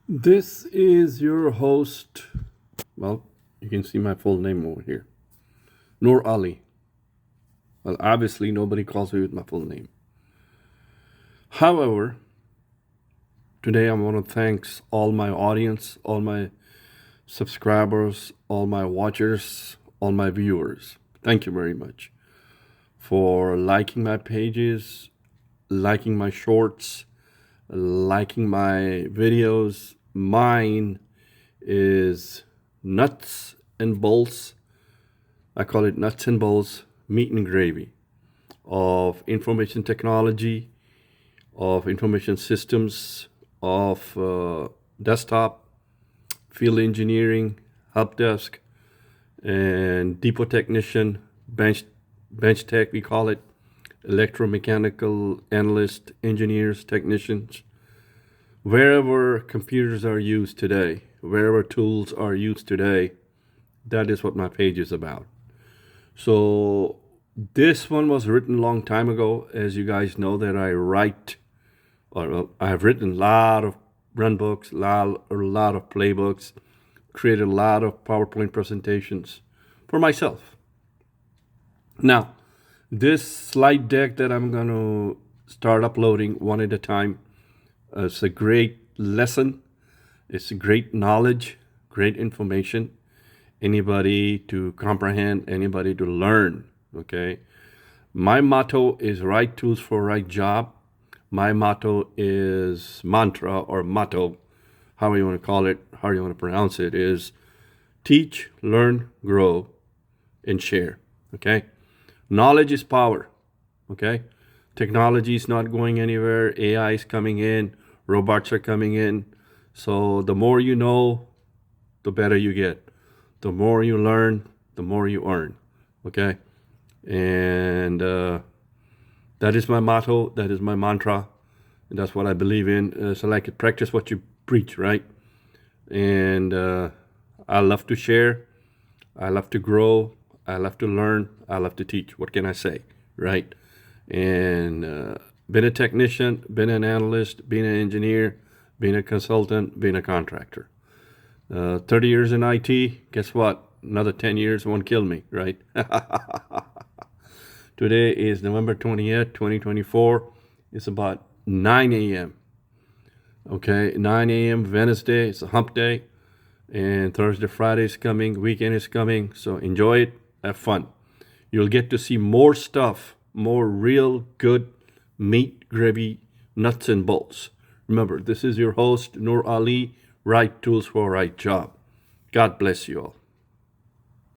This is your host. Well, you can see my full name over here, Noor Ali. Well, obviously, nobody calls me with my full name. However, today I want to thank all my audience, all my subscribers, all my watchers, all my viewers. Thank you very much for liking my pages, liking my shorts, liking my videos. Mine is nuts and bolts. I call it nuts and bolts, meat and gravy of information technology, of information systems, of desktop, field engineering, help desk, and depot technician, bench tech, we call it, electromechanical analyst, engineers, technicians. Wherever computers are used today, wherever tools are used today, that is what my page is about. So this one was written a long time ago. As you guys know that I write, or I have written a lot of run books, a lot of playbooks, created a lot of PowerPoint presentations for myself. Now, this slide deck that I'm going to start uploading one at a time, it's a great lesson. It's great knowledge, great information. Anybody to comprehend, anybody to learn, okay? My motto is right tools for right job. My motto is mantra or motto, however you want to call it, how you want to pronounce it, is teach, learn, grow, and share, okay? Knowledge is power, okay? Technology is not going anywhere. AI is coming in. Robots are coming in. So the more you know, the better you get. The more you learn, the more you earn, okay? And that is my motto. That is my mantra. And that's what I believe in. So like practice what you preach, right? And I love to share. I love to grow. I love to learn. I love to teach. What can I say, right? And been a technician, been an analyst, been an engineer, been a consultant, been a contractor. 30 years in IT, guess what? Another 10 years won't kill me, right? Today is November 20th, 2024. It's about 9 a.m. Okay, 9 a.m. Wednesday. It's a hump day. And Thursday, Friday is coming. Weekend is coming. So enjoy it. Have fun. You'll get to see more stuff, more real good meat, gravy, nuts and bolts. Remember, this is your host, Noor Ali, right tools for right job. God bless you all.